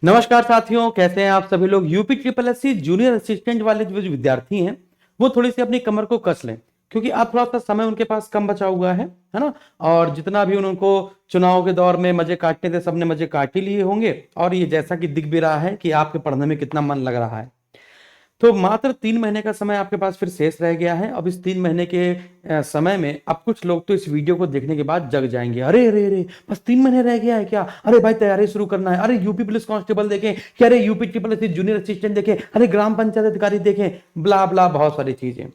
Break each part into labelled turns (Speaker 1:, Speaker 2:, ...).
Speaker 1: नमस्कार साथियों, कैसे हैं आप सभी लोग। UP triple SC junior assistant वाले जो विद्यार्थी हैं वो थोड़ी सी अपनी कमर को कस लें, क्योंकि अब थोड़ा सा समय उनके पास कम बचा हुआ है ना। और जितना भी उनको चुनाव के दौर में मजे काटने थे, सबने मजे काट ही लिए होंगे। और ये जैसा कि दिख भी रहा है कि आपके पढ़ने में कितना मन लग रहा है, तो मात्र 3 महीने का समय आपके पास फिर शेष रह गया है। अब इस 3 महीने के समय में अब कुछ लोग तो इस वीडियो को देखने के बाद जग जाएंगे, अरे अरे अरे बस 3 महीने रह गया है क्या, अरे भाई तैयारी शुरू करना है, अरे यूपी पुलिस कांस्टेबल देखें क्या, अरे UP triple SC junior assistant देखें, अरे ग्राम पंचायत अधिकारी देखें, ब्ला ब्ला बहुत सारी चीजें।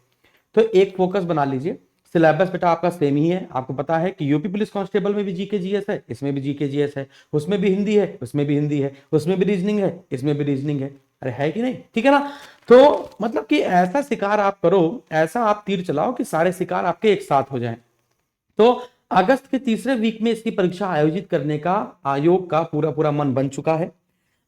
Speaker 1: तो एक फोकस बना लीजिए। सिलेबस बेटा आपका सेम ही है। आपको पता है कि यूपी पुलिस कांस्टेबल में भी जीके जीएस है, इसमें भी जीके जीएस है, उसमें भी हिंदी है, उसमें भी हिंदी है, उसमें भी रीजनिंग है, इसमें भी रीजनिंग है। अरे है कि नहीं, ठीक है ना। तो मतलब कि ऐसा शिकार आप करो, ऐसा आप तीर चलाओ कि सारे शिकार आपके एक साथ हो जाएं। तो अगस्त के तीसरे वीक में इसकी परीक्षा आयोजित करने का आयोग का पूरा पूरा मन बन चुका है।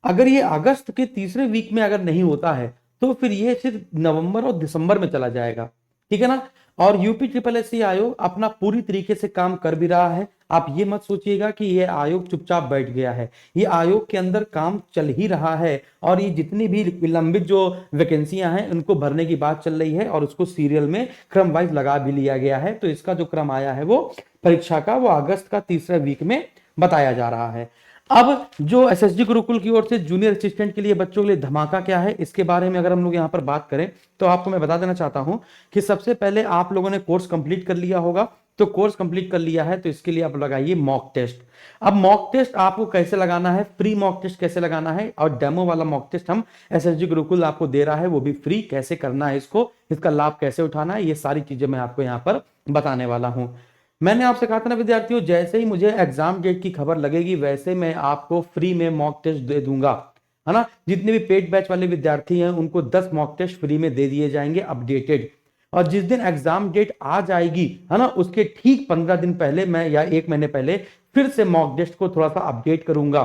Speaker 1: अगर ये अगस्त के तीसरे वीक में अगर नहीं होता है तो फिर ये सिर्फ नवंबर और दिसंबर में चला जाएगा, ठीक है ना। और यूपी ट्रिपल एससी आयोग अपना पूरी तरीके से काम कर भी रहा है। आप ये मत सोचिएगा कि ये आयोग चुपचाप बैठ गया है, ये आयोग के अंदर काम चल ही रहा है। और ये जितनी भी विलंबित जो वैकेंसियां हैं उनको भरने की बात चल रही है, और उसको सीरियल में क्रम वाइज लगा भी लिया गया है। तो इसका जो क्रम आया है वो परीक्षा का, वो अगस्त का तीसरा वीक में बताया जा रहा है। अब जो एसएसजी गुरुकुल की ओर से जूनियर असिस्टेंट के लिए बच्चों के लिए धमाका क्या है, इसके बारे में अगर हम लोग यहाँ पर बात करें तो आपको मैं बता देना चाहता हूं कि सबसे पहले आप लोगों ने कोर्स कंप्लीट कर लिया होगा। तो कोर्स कंप्लीट कर लिया है तो इसके लिए आप लगाइए मॉक टेस्ट। अब मॉक टेस्ट आपको कैसे लगाना है, फ्री मॉक टेस्ट कैसे लगाना है, और डेमो वाला मॉक टेस्ट हम एसएसजी गुरुकुल आपको दे रहा है, वो भी फ्री। कैसे करना है इसको, इसका लाभ कैसे उठाना है, ये सारी चीजें मैं आपको यहाँ पर बताने वाला हूं। मैंने आपसे कहा था ना विद्यार्थियों, जैसे ही मुझे एग्जाम डेट की खबर लगेगी वैसे मैं आपको फ्री में मॉक टेस्ट दे दूंगा, है ना। जितने भी पेड बैच वाले विद्यार्थी हैं उनको 10 मॉक टेस्ट फ्री में दे दिए जाएंगे अपडेटेड। और जिस दिन एग्जाम डेट आ जाएगी, है ना, उसके ठीक 15 दिन पहले मैं, या 1 महीने पहले, फिर से मॉक टेस्ट को थोड़ा सा अपडेट करूंगा,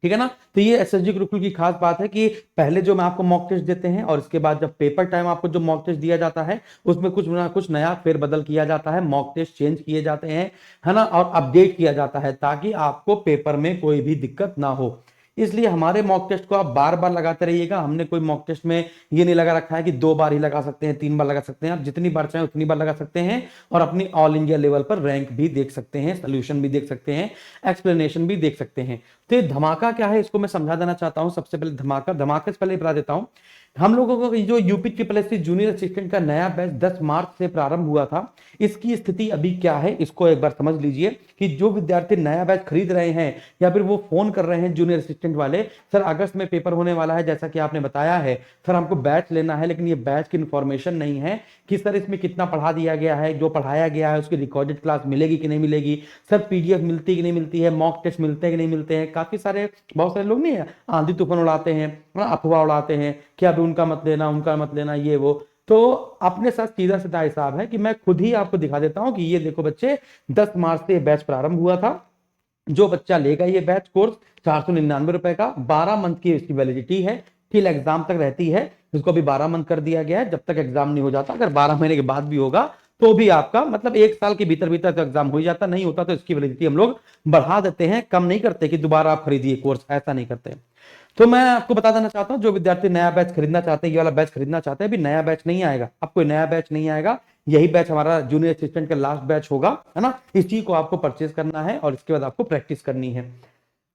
Speaker 1: ठीक है ना। तो ये एसएसजी गुरुकुल की खास बात है कि पहले जो मैं आपको मॉक टेस्ट देते हैं और इसके बाद जब पेपर टाइम आपको जो मॉक टेस्ट दिया जाता है उसमें कुछ ना कुछ नया फेरबदल किया जाता है, मॉक टेस्ट चेंज किए जाते हैं, है ना, और अपडेट किया जाता है ताकि आपको पेपर में कोई भी दिक्कत ना हो। इसलिए हमारे मॉक टेस्ट को आप बार बार लगाते रहिएगा। हमने कोई मॉक टेस्ट में ये नहीं लगा रखा है कि 2 बार ही लगा सकते हैं, 3 बार लगा सकते हैं। आप जितनी बार चाहें उतनी बार लगा सकते हैं, और अपनी ऑल इंडिया लेवल पर रैंक भी देख सकते हैं, सोल्यूशन भी देख सकते हैं, एक्सप्लेनेशन भी देख सकते हैं। तो ये धमाका क्या है इसको मैं समझा देना चाहता हूं। सबसे पहले धमाके से पहले बता देता हूं, हम लोगों को जो UP triple SC junior assistant का नया बैच 10 मार्च से प्रारंभ हुआ था, इसकी स्थिति अभी क्या है इसको एक बार समझ लीजिए। कि जो विद्यार्थी नया बैच खरीद रहे हैं या फिर वो फोन कर रहे हैं जूनियर असिस्टेंट वाले, सर अगस्त में पेपर होने वाला है जैसा कि आपने बताया है, सर हमको बैच लेना है, लेकिन ये बैच की इंफॉर्मेशन नहीं है कि सर इसमें कितना पढ़ा दिया गया है, जो पढ़ाया गया है उसकी रिकॉर्डेड क्लास मिलेगी कि नहीं मिलेगी, सर पीडीएफ मिलती है कि नहीं मिलती है, मॉक टेस्ट मिलते हैं कि नहीं मिलते हैं। काफी सारे, बहुत सारे लोग नहीं है, आंधी तूफान उड़ाते हैं, अफवाह उड़ाते हैं कि अब उनका मत लेना, उनका मत लेना, ये वो। तो अपने साथ सीधा सीधा हिसाब है कि मैं खुद ही आपको दिखा देता हूं कि ये देखो बच्चे, 10 मार्च से बैच प्रारंभ हुआ था। जो बच्चा लेगा ये बैच कोर्स 499 रुपए का, 12 मंथ की इसकी वैलिडिटी है, टिल एग्जाम तक रहती है। इसको अभी 12 मंथ कर दिया गया है, जब तक एग्जाम नहीं हो जाता। अगर 12 महीने के बाद भी होगा तो भी आपका मतलब 1 साल के भीतर भीतर तो एग्जाम हो ही जाता, नहीं होता तो इसकी वैलिडिटी हम लोग बढ़ा देते हैं, कम नहीं करते कि दोबारा आप खरीदिए कोर्स, ऐसा नहीं करते। तो मैं आपको बता देना चाहता हूं, जो विद्यार्थी नया बैच खरीदना चाहते हैं, ये वाला बैच खरीदना चाहते हैं, अभी नया बैच नहीं आएगा, अब कोई नया बैच नहीं आएगा। यही बैच हमारा जूनियर असिस्टेंट का लास्ट बैच होगा, है ना। इस चीज को आपको परचेज करना है और इसके बाद आपको प्रैक्टिस करनी है।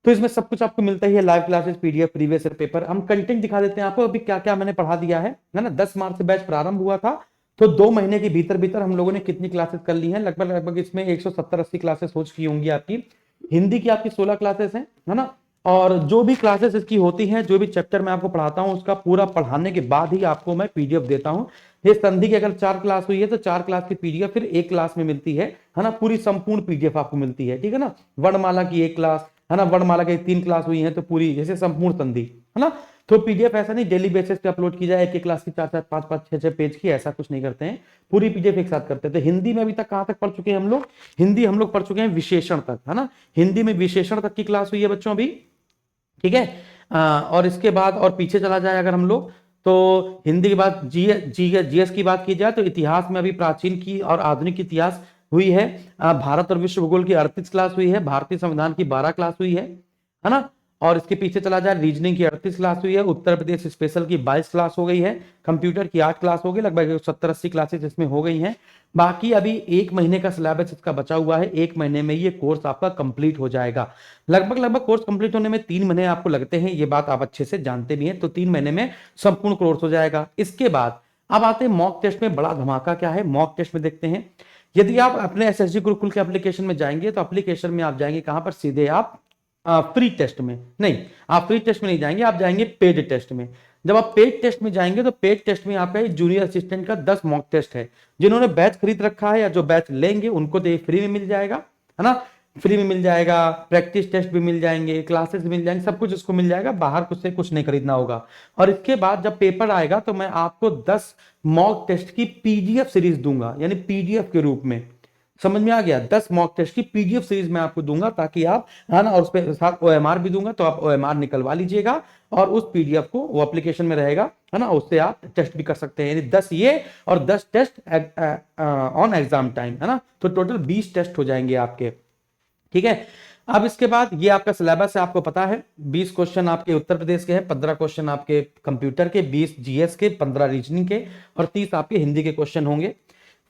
Speaker 1: तो इसमें सब कुछ आपको मिलता ही है, live classes, PDF, previous year paper. हम कंटेंट दिखा देते हैं आपको अभी क्या क्या मैंने पढ़ा दिया है ना। 10 मार्च से बैच प्रारंभ हुआ था, तो 2 महीने के भीतर भीतर हम लोगों ने कितनी क्लासेस कर ली हैं, लगभग लगभग इसमें 170-80 क्लासेस हो चुकी होंगी आपकी। हिंदी की आपकी 16 क्लासेस हैं, है ना। और जो भी क्लासेस इसकी होती हैं, जो भी चैप्टर मैं आपको पढ़ाता हूं, उसका पूरा पढ़ाने के बाद ही आपको मैं पीडीएफ देता हूं। ये संधि की अगर 4 क्लास हुई है तो 4 क्लास की पीडीएफ फिर एक क्लास में मिलती है ना। पूरी संपूर्ण पीडीएफ आपको मिलती है, ठीक है ना। वर्णमाला की 1 क्लास, है ना, वर्णमाला की 3 क्लास हुई है तो पूरी जैसे संपूर्ण संधि, है ना। तो पीडीएफ ऐसा नहीं डेली बेसिस पे अपलोड की जाए, एक एक क्लास की 4-4, 5-5, 6-6 पेज की, ऐसा कुछ नहीं करते हैं। पूरी पीडीएफ एक साथ करते हैं। तो हिंदी में अभी तक कहां तक पढ़ चुके हैं हम लोग, हिंदी हम लोग पढ़ चुके हैं विशेषण तक, है ना। हिंदी में विशेषण तक की क्लास हुई है बच्चों अभी, ठीक है। और इसके बाद और पीछे चला जाए अगर हम लोग, तो हिंदी के बाद जीएस की बात की जाए तो इतिहास में अभी प्राचीन की और आधुनिक इतिहास हुई है। भारत और विश्व भूगोल की 38 क्लास हुई है, भारतीय संविधान की 12 क्लास हुई है ना। और इसके पीछे चला जाए, रीजनिंग की 38 क्लास हुई है, उत्तर प्रदेश स्पेशल की 22 क्लास हो गई है, कंप्यूटर की 8 क्लास हो गई, लगभग 70-80 क्लासेस इसमें हो गई हैं। बाकी अभी 1 महीने का सिलेबस इसका बचा हुआ है, 1 महीने में ये कोर्स आपका कंप्लीट हो जाएगा। लगभग लगभग कोर्स कंप्लीट होने में 3 महीने आपको लगते हैं, ये बात आप अच्छे से जानते भी हैं। तो 3 महीने में संपूर्ण कोर्स हो जाएगा। इसके बाद अब आते हैं मॉक टेस्ट में। बड़ा धमाका क्या है मॉक टेस्ट में, देखते हैं। यदि आप अपने एसएसजी गुरुकुल के एप्लीकेशन में जाएंगे तो एप्लीकेशन में आप जाएंगे कहां पर, सीधे आप फ्री टेस्ट में नहीं, आप फ्री टेस्ट में नहीं जाएंगे, आप जाएंगे पेड टेस्ट में। जब आप पेड टेस्ट में जाएंगे तो पेड टेस्ट में आपका जूनियर असिस्टेंट का 10 मॉक टेस्ट है। जिन्होंने बैच खरीद रखा है या जो बैच लेंगे उनको तो ये फ्री में मिल जाएगा, है ना, फ्री में मिल जाएगा। प्रैक्टिस टेस्ट भी मिल जाएंगे, क्लासेस मिल जाएंगे, सब कुछ इसको मिल जाएगा, बाहर कुछ से कुछ नहीं खरीदना होगा। और इसके बाद जब पेपर आएगा तो मैं आपको 10 मॉक टेस्ट की पीडीएफ सीरीज दूंगा, यानी पीडीएफ के रूप में। समझ में आ गया, 10 मॉक टेस्ट की पीडीएफ सीरीज मैं आपको दूंगा, ताकि आप, है ना, और उस पे साथ ओएमआर भी दूंगा, तो आप ओएमआर निकलवा लीजिएगा और उस पीडीएफ को, वो एप्लीकेशन में रहेगा, है ना, उससे आप टेस्ट भी कर सकते हैं। यानी 10 ये और 10 टेस्ट ऑन एग्जाम टाइम, है ना, तो टोटल 20 टेस्ट हो जाएंगे आपके। ठीक है। अब इसके बाद ये आपका सिलेबस है, आपको पता है 20 क्वेश्चन आपके उत्तर प्रदेश के हैं, 15 क्वेश्चन आपके कंप्यूटर के, 20 जीएस के, 15 रीजनिंग के और 30 आपके हिंदी के क्वेश्चन होंगे।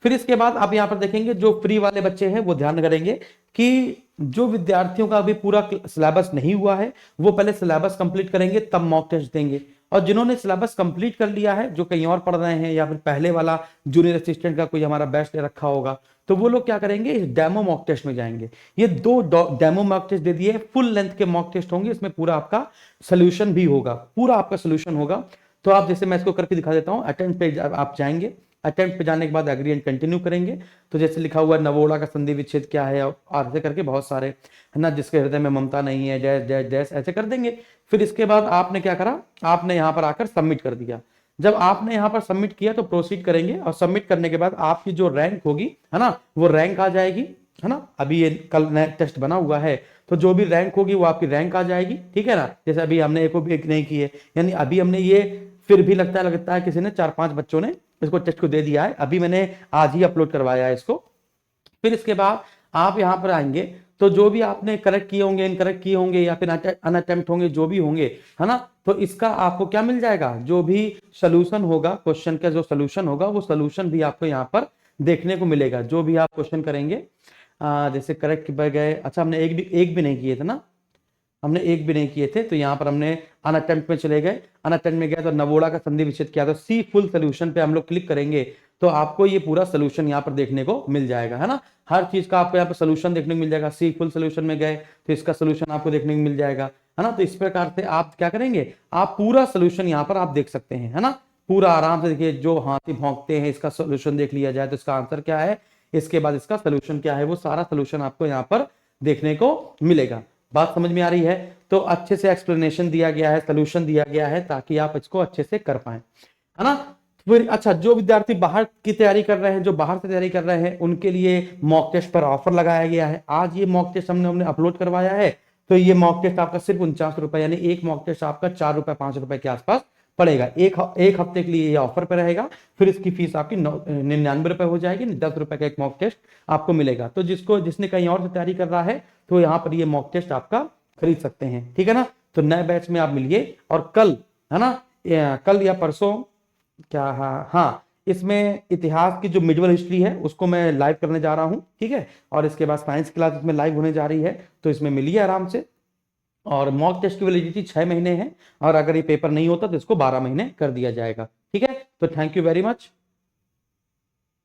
Speaker 1: फिर इसके बाद आप यहां पर देखेंगे जो फ्री वाले बच्चे हैं वो ध्यान करेंगे कि जो विद्यार्थियों का अभी पूरा सिलेबस नहीं हुआ है वो पहले सिलेबस कंप्लीट करेंगे, तब मॉक टेस्ट देंगे। और जिन्होंने सिलेबस कंप्लीट कर लिया है, जो कहीं और पढ़ रहे हैं या फिर पहले वाला जूनियर असिस्टेंट का कोई हमारा बैच ले रखा होगा, तो वो लोग क्या करेंगे, इस डेमो मॉक टेस्ट में जाएंगे। ये 2 डेमो मॉक टेस्ट दे दिए, फुल लेंथ के मॉक टेस्ट होंगे, इसमें पूरा आपका सोल्यूशन भी होगा, पूरा आपका सोल्यूशन होगा। तो आप जैसे मैं इसको करके दिखा देता हूं, अटेम्प्ट पे आप जाएंगे, अटेम्प्ट पे जाने के बाद एग्री एंड कंटिन्यू करेंगे। तो जैसे लिखा हुआ है नवोड़ा का संधि विच्छेद क्या है, और ऐसे करके बहुत सारे, है ना, जिसके हृदय में ममता नहीं है, डैश डैश डैश, ऐसे कर देंगे। फिर इसके बाद आपने क्या करा, आपने यहाँ पर आकर सबमिट कर दिया। जब आपने यहाँ पर सबमिट किया तो प्रोसीड करेंगे, और सबमिट करने के बाद आपकी जो रैंक होगी, है ना, वो रैंक आ जाएगी, है ना। अभी ये कल नया टेस्ट बना हुआ है, तो जो भी रैंक होगी वो आपकी रैंक आ जाएगी। ठीक है ना, जैसे अभी हमने एक नहीं की है, यानी अभी हमने ये, फिर भी लगता है किसी ने 4-5 बच्चों ने इसको टेस्ट को दे दिया है, अभी मैंने आज ही अपलोड करवाया है इसको। फिर इसके बाद आप यहां पर आएंगे तो जो भी आपने करेक्ट किए होंगे, इनकरेक्ट किए होंगे या फिर अनअटेम्प्ट होंगे, जो भी होंगे, है ना, तो इसका आपको क्या मिल जाएगा, जो भी सोल्यूशन होगा, क्वेश्चन का जो सोल्यूशन होगा, वो सोल्यूशन भी आपको यहाँ पर देखने को मिलेगा। जो भी आप क्वेश्चन करेंगे, जैसे करेक्ट बह गए, अच्छा हमने एक भी नहीं किए थे ना, हमने एक भी नहीं किए थे, तो यहाँ पर हमने अनअटेम्प्ट में चले गए, अनअटेम्प्ट में गए तो नवोड़ा का संधि विच्छेद किया, तो सी फुल सोल्यूशन पे हम लोग क्लिक करेंगे तो आपको ये पूरा सोल्यूशन यहाँ पर देखने को मिल जाएगा, है ना। हर चीज का आपको यहाँ पर सोल्यूशन देखने को मिल जाएगा। सी फुल सोल्यूशन में गए तो इसका सोल्यूशन आपको देखने को मिल जाएगा, है ना। तो इस प्रकार से आप क्या करेंगे, आप पूरा सोल्यूशन यहाँ पर आप देख सकते हैं, है ना, पूरा आराम से देखिए। जो हाथी भौंकते हैं, इसका सोल्यूशन देख लिया जाए तो इसका आंसर क्या है, इसके बाद इसका सोल्यूशन क्या है, वो सारा सोल्यूशन आपको यहाँ पर देखने को मिलेगा। बात समझ में आ रही है। तो अच्छे से एक्सप्लेनेशन दिया गया है, सोल्यूशन दिया गया है, ताकि आप इसको अच्छे से कर पाए, है ना। फिर अच्छा, जो विद्यार्थी बाहर की तैयारी कर रहे हैं, जो बाहर से तैयारी कर रहे हैं, उनके लिए मॉक टेस्ट पर ऑफर लगाया गया है। आज ये मॉक टेस्ट हमने अपलोड करवाया है, तो ये मॉक टेस्ट आपका सिर्फ 49 रुपए, यानी एक मॉक टेस्ट आपका 4 रुपए 5 रुपए के आसपास पड़ेगा। एक हफ्ते के लिए ये ऑफर पे रहेगा। फिर इसकी फीस आपकी 99 रुपए हो जाएगी, 10 रुपए का एक मॉक टेस्ट आपको मिलेगा। तो जिसने कहीं और से तैयारी कर रहा है, तो यहाँ पर ये मॉक टेस्ट आपका खरीद सकते हैं, ठीक है ना। तो नए बैच में आप मिलिए, और कल, है ना, कल या परसों क्या, हाँ, इसमें इतिहास की जो मिडवल हिस्ट्री है उसको मैं लाइव करने जा रहा हूँ, ठीक है। और इसके बाद साइंस क्लास इसमें लाइव होने जा रही है, तो इसमें मिलिए आराम से। और मॉक टेस्ट की वैलिडिटी 6 महीने है, और अगर ये पेपर नहीं होता तो इसको 12 महीने कर दिया जाएगा, ठीक है। तो थैंक यू वेरी मच।